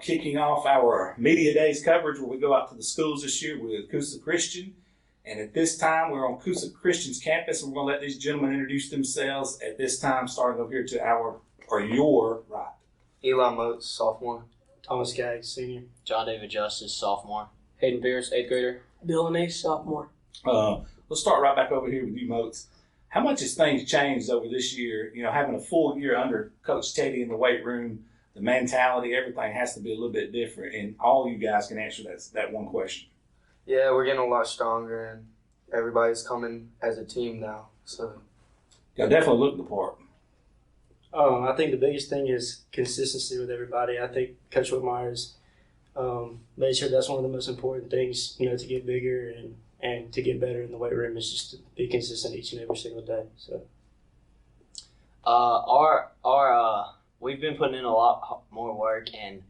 start kicking off our Media Days coverage where we go out to the schools this year with Coosa Christian. And at this time, we're on Coosa Christian's campus, and we're going to let these gentlemen introduce themselves at this time, starting over here to your right. Eli Moats, sophomore. Thomas Gaggs, senior. John David Justice, sophomore. Hayden Pierce, 8th grader. Dylan Ace, sophomore. Let's start right back over here with you, Moats. How much has things changed over this year? You know, having a full year under Coach Teddy in the weight room, the mentality, everything has to be a little bit different, and all you guys can answer that one question. Yeah, we're getting a lot stronger, and everybody's coming as a team now. So, Y'all definitely look the part. I think the biggest thing is consistency with everybody. I think Coach Whitmire's made sure that's one of the most important things, you know, to get bigger and to get better in the weight room is just to be consistent each and every single day. So, We've been putting in a lot more work, and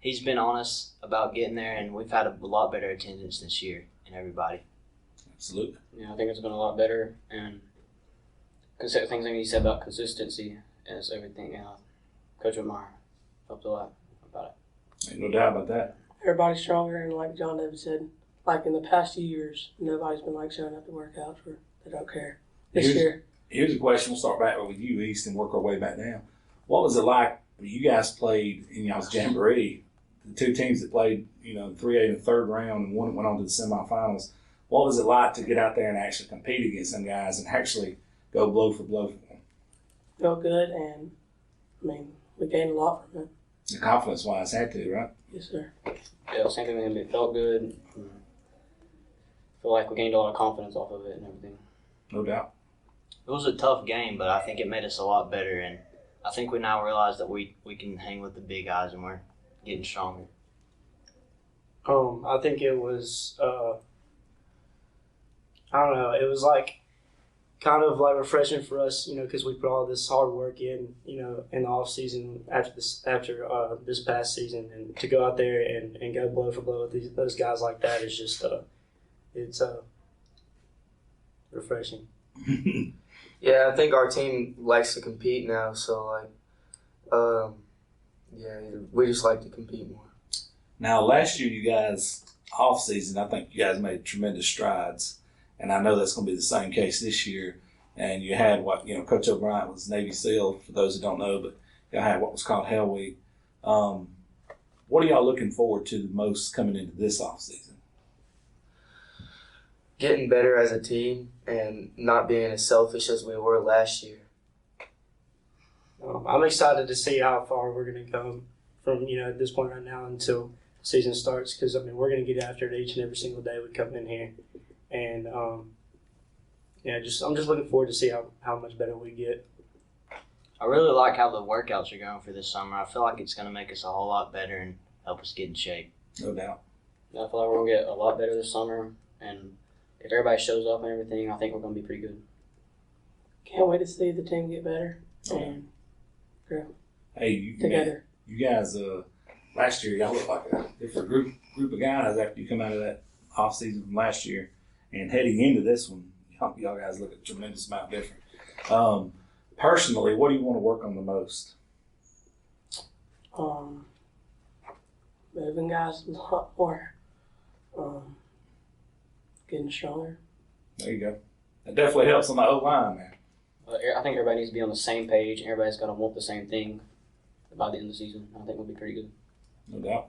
he's been on us about getting there, and we've had a lot better attendance this year in everybody. Absolutely. Yeah, I think it's been a lot better, and things like you said about consistency is everything. Coach Whitmire helped a lot about it. Ain't no doubt about that. Everybody's stronger, and like John David said, like in the past few years, nobody's been like showing up to workouts or they don't care. This year. Here's a question. We'll start back with you, East, and work our way back down. What was it like when you guys played in y'all's jamboree? The two teams that played, you know, 3A in the third round and one went on to the semifinals. What was it like to get out there and actually compete against them guys and actually go blow for blow for them? Felt good, and I mean, we gained a lot from it. The confidence-wise had to, right? Yes, sir. Yeah, same thing with him. It felt good. Feel like we gained a lot of confidence off of it and everything. No doubt. It was a tough game, but I think it made us a lot better, and I think we now realize that we can hang with the big guys, and we're getting stronger. I think it was, I don't know, it was like kind of like refreshing for us, you know, because we put all this hard work in, you know, in the off season after this past season, and to go out there and go blow for blow with those guys like that is just it's refreshing. yeah, I think our team likes to compete now. So, we just like to compete more. Now, last year, you guys, off season, I think you guys made tremendous strides. And I know that's going to be the same case this year. And you had Coach O'Brien was Navy SEAL, for those who don't know, but you had what was called Hell Week. What are y'all looking forward to the most coming into this offseason? Getting better as a team and not being as selfish as we were last year. I'm excited to see how far we're going to come from, you know, at this point right now until the season starts, because, I mean, we're going to get after it each and every single day we come in here. And, I'm just looking forward to see how much better we get. I really like how the workouts are going for this summer. I feel like it's going to make us a whole lot better and help us get in shape. No doubt. I feel like we're going to get a lot better this summer, and if everybody shows up and everything, I think we're going to be pretty good. Can't wait to see the team get better and grow together. You guys, last year, y'all looked like a different group of guys after you come out of that off season from last year, and heading into this one, y'all guys look a tremendous amount different. Personally, what do you want to work on the most? Moving guys a lot more. Getting stronger. There you go. That definitely helps on the O-line, man. I think everybody needs to be on the same page, and everybody's got to want the same thing by the end of the season. I think we'll be pretty good. No doubt.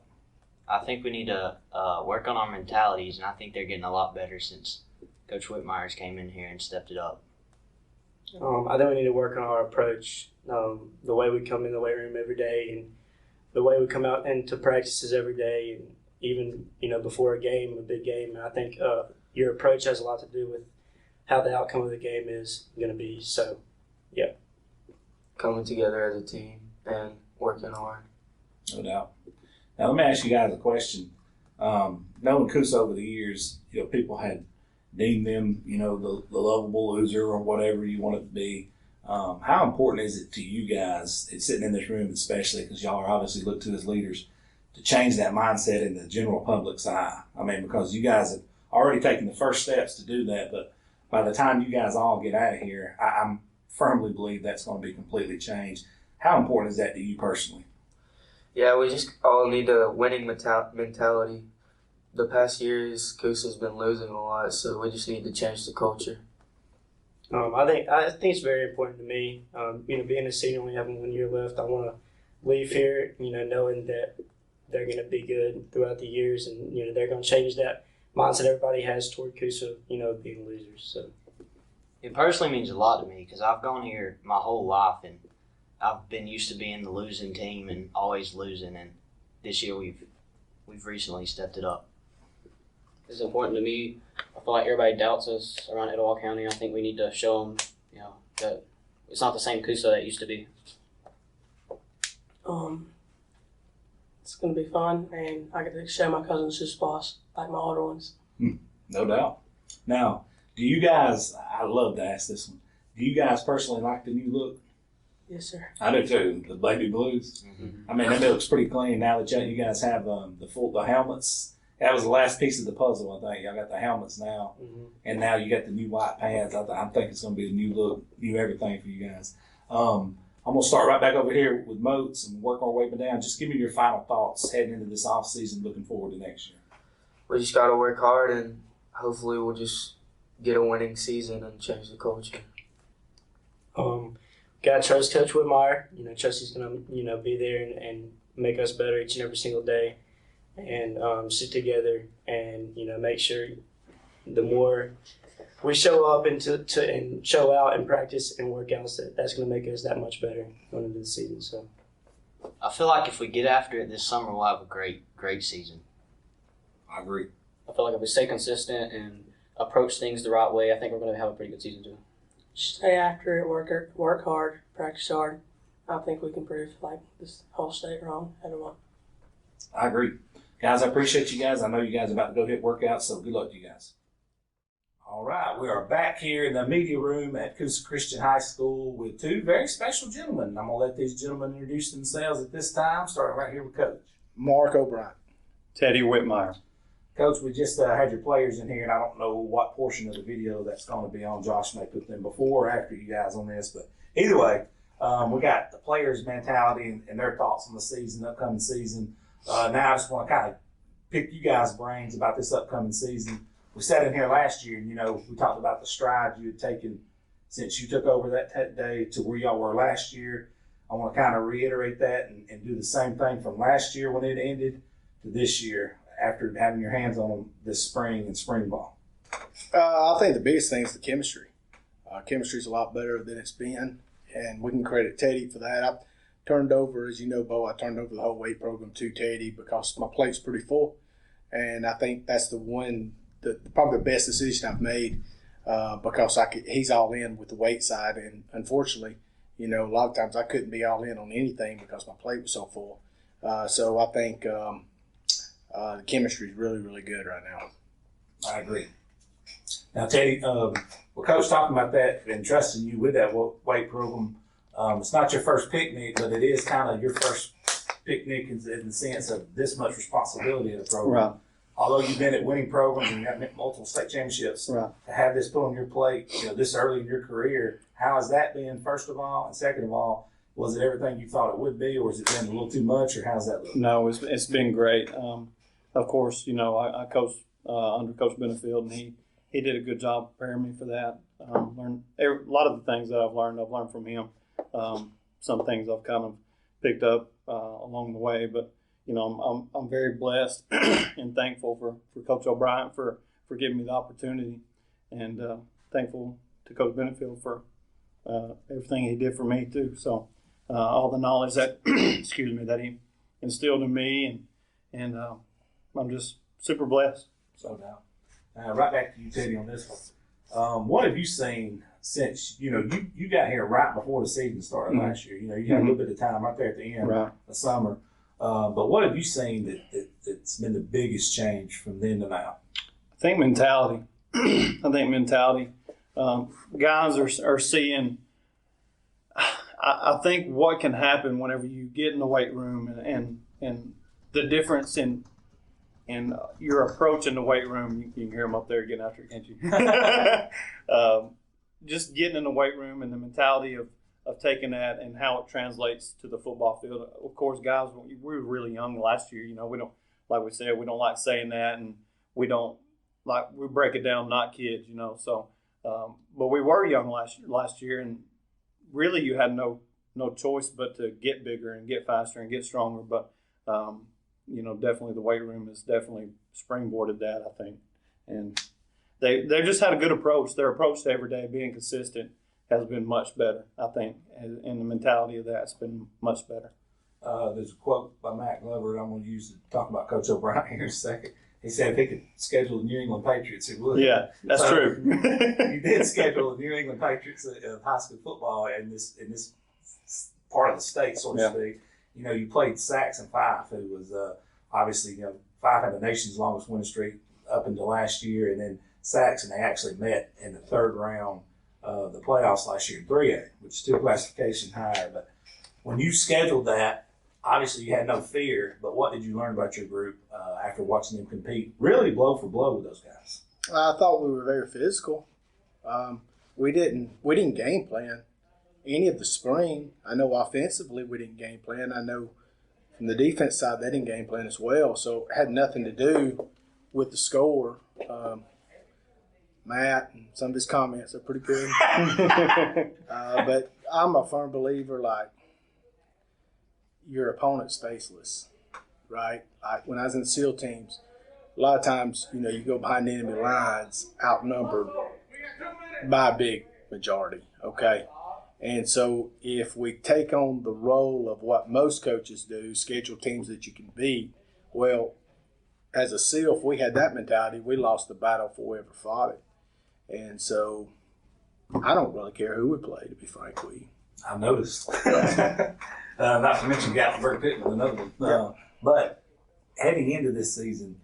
I think we need to work on our mentalities, and I think they're getting a lot better since Coach Whitmire's came in here and stepped it up. I think we need to work on our approach, the way we come in the weight room every day, and the way we come out into practices every day, and even, you know, before a big game. And I think your approach has a lot to do with how the outcome of the game is going to be. So, yeah. Coming together as a team and working hard. No doubt. Now, let me ask you guys a question. Knowing Coosa over the years, you know, people had deemed them, you know, the lovable loser or whatever you want it to be. How important is it to you guys, it's sitting in this room especially, because y'all are obviously looked to as leaders, to change that mindset in the general public's eye? I mean, because you guys have already taken the first steps to do that, but by the time you guys all get out of here, I firmly believe that's going to be completely changed. How important is that to you personally? Yeah, we just all need a winning mentality. The past years, Coosa's been losing a lot, so we just need to change the culture. I think it's very important to me. Being a senior, only having 1 year left, I want to leave here, knowing that they're going to be good throughout the years, and they're going to change that mindset everybody has toward Coosa, being losers. So It personally means a lot to me because I've gone here my whole life and I've been used to being the losing team and always losing. And this year we've recently stepped it up. It's important to me. I feel like everybody doubts us around Etowah County. I think we need to show them, that it's not the same Coosa that it used to be. It's going to be fun, and I get to show my cousins his boss, like my older ones. No doubt. Now, do you guys, I love to ask this one, do you guys personally like the new look? Yes, sir. I do too, the baby blues. Mm-hmm. I mean, that looks pretty clean now that you guys have the helmets. That was the last piece of the puzzle, I think. Y'all got the helmets now, and now you got the new white pads. I think it's going to be a new look, new everything for you guys. I'm going to start right back over here with Moats and work our way down. Just give me your final thoughts heading into this off season, looking forward to next year. We just got to work hard, and hopefully we'll just get a winning season and change the culture. Got to trust Coach Whitmire. Trust he's going to, be there and make us better each and every single day. And sit together and make sure the more we show up and show out and practice and work out, that's going to make us that much better going into the season. So I feel like if we get after it this summer, we'll have a great season. I agree. I feel like if we stay consistent and approach things the right way, I think we're going to have a pretty good season too. Stay after it, work hard, practice hard. I think we can prove this whole state wrong. I agree. Guys, I appreciate you guys. I know you guys are about to go hit workouts, so good luck to you guys. All right, we are back here in the media room at Coosa Christian High School with two very special gentlemen. I'm going to let these gentlemen introduce themselves at this time, starting right here with Coach. Mark O'Brien. Teddy Whitmire. Coach, we just had your players in here, and I don't know what portion of the video that's going to be on. Josh may put them before or after you guys on this, but either way, we got the players' mentality and their thoughts on the season, upcoming season. Now I just want to kind of pick you guys' brains about this upcoming season. We sat in here last year, and we talked about the strides you had taken since you took over that day to where y'all were last year. I want to kind of reiterate that and do the same thing from last year when it ended to this year after having your hands on them this spring and spring ball. I think the biggest thing is the chemistry. Chemistry is a lot better than it's been, and we can credit Teddy for that. I turned over, as you know, Bo, I turned over the whole weight program to Teddy because my plate's pretty full, and I think that's probably the best decision I've made because he's all in with the weight side, and unfortunately, a lot of times I couldn't be all in on anything because my plate was so full. So I think the chemistry is really, really good right now. I agree. Now, Teddy, Coach talking about that and trusting you with that weight program, it's not your first picnic, but it is kind of your first picnic in the sense of this much responsibility of the program. Right. Although you've been at winning programs and you've had multiple state championships, Right. to have this put on your plate, this early in your career, how has that been, first of all? And second of all, was it everything you thought it would be, or has it been a little too much, or how's that look? No, it's been great. Of course, I coached under Coach Benefield, and he did a good job preparing me for that. Learned a lot of the things that I've learned from him. Some things I've kind of picked up along the way, but I'm very blessed and thankful for Coach O'Brien for giving me the opportunity, and thankful to Coach Benefield for everything he did for me too. So all the knowledge that that he instilled in me, and I'm just super blessed. So now, right back to you, Teddy, on this one. What have you seen since you got here right before the season started last year? You had a little bit of time right there at the end of the summer. But what have you seen that's been the biggest change from then to now? I think mentality. Guys are seeing. I think what can happen whenever you get in the weight room and the difference in your approach in the weight room. You can hear them up there getting after it, can't you? Just getting in the weight room and the mentality of taking that and how it translates to the football field. Of course, guys, we were really young last year. You know, we don't, like we said, we don't like saying that, and we break it down, not kids, you know. So, but we were young last year, and really you had no choice but to get bigger and get faster and get stronger. But you know, definitely the weight room has definitely springboarded that, I think, and they just had a good approach. Their approach to every day being consistent has been much better, I think, and the mentality of that's been much better. There's a quote by Matt Glover I'm going to use to talk about Coach O'Brien here in a second. He said if he could schedule the New England Patriots, he would. Yeah, that's true. You did schedule the New England Patriots of high school football in this part of the state, so to speak. You know, you played Saxon Fife, who was obviously, you know, Fife had the nation's longest winning streak up until last year, and then Saxon, they actually met in the third round of the playoffs last year in 3A, which is 2 classifications higher. But when you scheduled that, obviously you had no fear, but what did you learn about your group after watching them compete really blow for blow with those guys? I thought we were very physical. We didn't game plan any of the spring. I know offensively we didn't game plan. I know from the defense side they didn't game plan as well. So it had nothing to do with the score. Matt and some of his comments are pretty good. But I'm a firm believer, like, your opponent's faceless, right? Like when I was in SEAL teams, a lot of times, you know, you go behind enemy lines outnumbered by a big majority, okay? And so if we take on the role of what most coaches do, schedule teams that you can beat, well, as a SEAL, if we had that mentality, we lost the battle before we ever fought it. And so I don't really care who we play, to be frank with you. I've noticed. Not to mention Gatlinburg Pittman, another one. But heading into this season,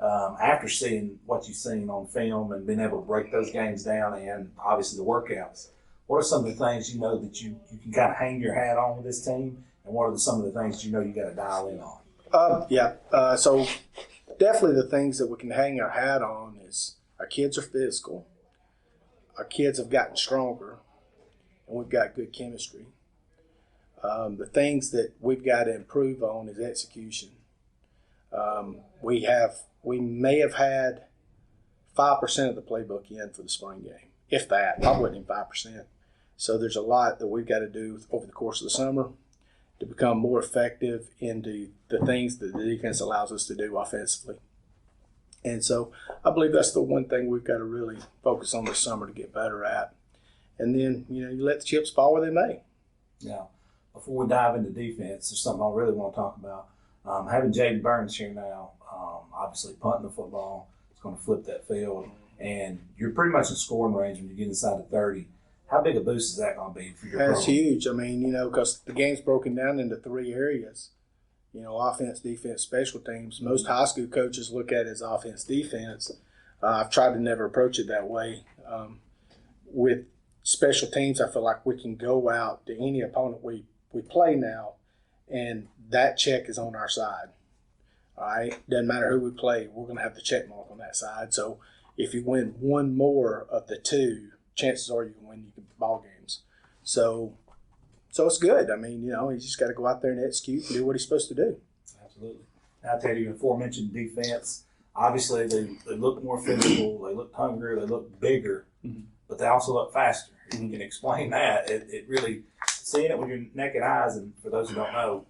after seeing what you've seen on film and being able to break those games down and obviously the workouts, what are some of the things you know that you can kind of hang your hat on with this team, and what are some of the things you know you got to dial in on? So definitely the things that we can hang our hat on is our kids are physical, our kids have gotten stronger, and we've got good chemistry. The things that we've got to improve on is execution. We may have had 5% of the playbook in for the spring game, if that, probably even 5%. So there's a lot that we've got to do over the course of the summer to become more effective into the things that the defense allows us to do offensively. And so I believe that's the one thing we've got to really focus on this summer to get better at. And then, you know, you let the chips fall where they may. Now, before we dive into defense, there's something I really want to talk about. Having Jaden Burns here now, obviously punting the football, it's going to flip that field, and you're pretty much in scoring range when you get inside the 30. How big a boost is that going to be for your That's program? huge. I mean, you know, because the game's broken down into 3 areas. You know, offense, defense, special teams. Most high school coaches look at it as offense, defense. I've tried to never approach it that way. With special teams, I feel like we can go out to any opponent we play now, and that check is on our side. All right? Doesn't matter who we play, we're going to have the check mark on that side. So if you win one more of the 2, chances are you can win your ball games. So it's good. I mean, you know, he's just got to go out there and execute and do what he's supposed to do. Absolutely. I'll tell you, aforementioned defense, obviously they look more physical, they look hungrier, they look bigger, but they also look faster. If you can explain that, it really, seeing it with your naked eyes, and for those who don't know,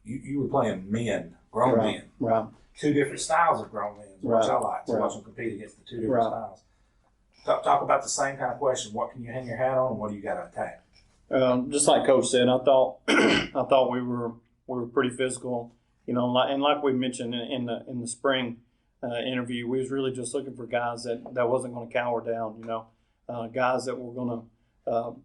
you were playing men, grown men. Right. 2 different styles of grown men, which I like to watch them compete against the 2 different styles. Talk about the same kind of question. What can you hang your hat on, and what do you got to attack? Just like Coach said, I thought we were pretty physical, you know, and like we mentioned in the spring interview, we was really just looking for guys that wasn't going to cower down, you know, guys that were going to,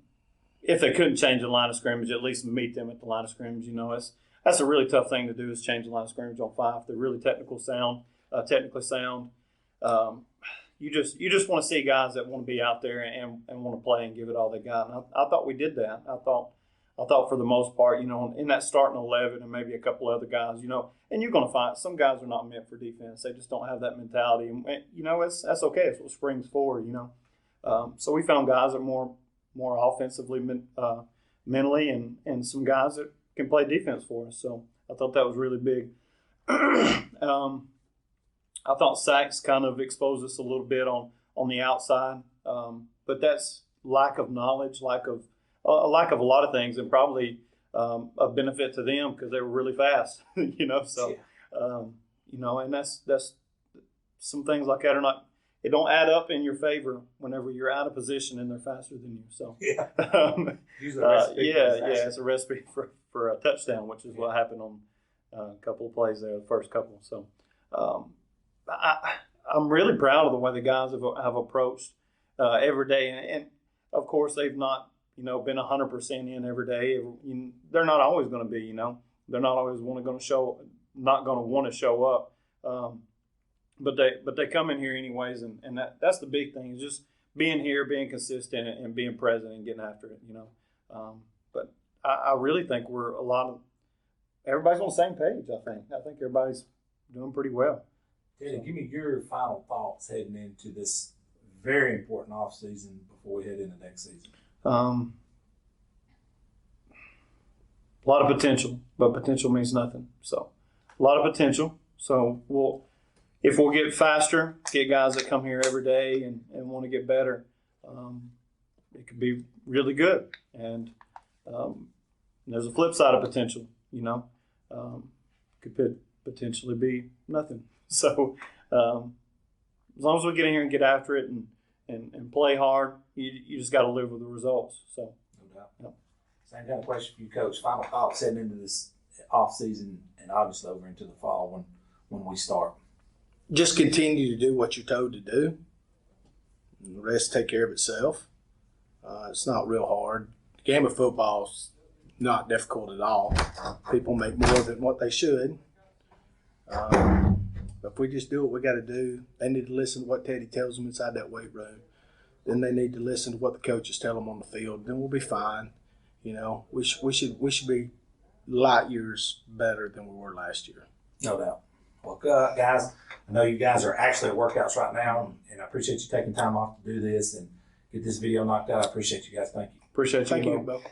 if they couldn't change the line of scrimmage, at least meet them at the line of scrimmage. You know, that's a really tough thing to do, is change the line of scrimmage on 5. They're really technically sound. You just want to see guys that want to be out there and want to play and give it all they got. And I thought we did that. I thought for the most part, you know, in that starting 11 and maybe a couple other guys, you know, and you're going to find some guys are not meant for defense. They just don't have that mentality. And you know, that's okay. It's what springs forward, you know. So we found guys that are more offensively mentally, and some guys that can play defense for us. So I thought that was really big. I thought sacks kind of exposed us a little bit on the outside, but that's lack of knowledge, lack of a lot of things, and probably a benefit to them because they were really fast, So, and that's some things like that are not. It don't add up in your favor whenever you're out of position and they're faster than you. So Yeah. It's a recipe for a touchdown, which is what happened on a couple of plays there, the first couple. So I'm really proud of the way the guys have approached every day, and of course they've not been 100% in every day. They're not always going to be. They're not always not going to want to show up. But they come in here anyways, and that's the big thing, is just being here, being consistent, and being present and getting after it. But I really think everybody's on the same page. I think everybody's doing pretty well. Teddy, give me your final thoughts heading into this very important off season before we head into next season. A lot of potential, but potential means nothing. So a lot of potential. So if we'll get faster, get guys that come here every day and want to get better, it could be really good. And there's a flip side of potential, could potentially be nothing. So as long as we get in here and get after it and play hard, you just got to live with the results. So no doubt. Yep. Same kind of question for you, Coach. Final thoughts heading into this off season and obviously over into the fall when we start. Just continue to do what you're told to do. And the rest take care of itself. It's not real hard. The game of football's not difficult at all. People make more than what they should. But if we just do what we got to do, they need to listen to what Teddy tells them inside that weight room. Then they need to listen to what the coaches tell them on the field. Then we'll be fine. We should be light years better than we were last year. No doubt. Well, guys, I know you guys are actually at workouts right now, and I appreciate you taking time off to do this and get this video knocked out. I appreciate you guys. Thank you. Appreciate you. Thank you, Bo.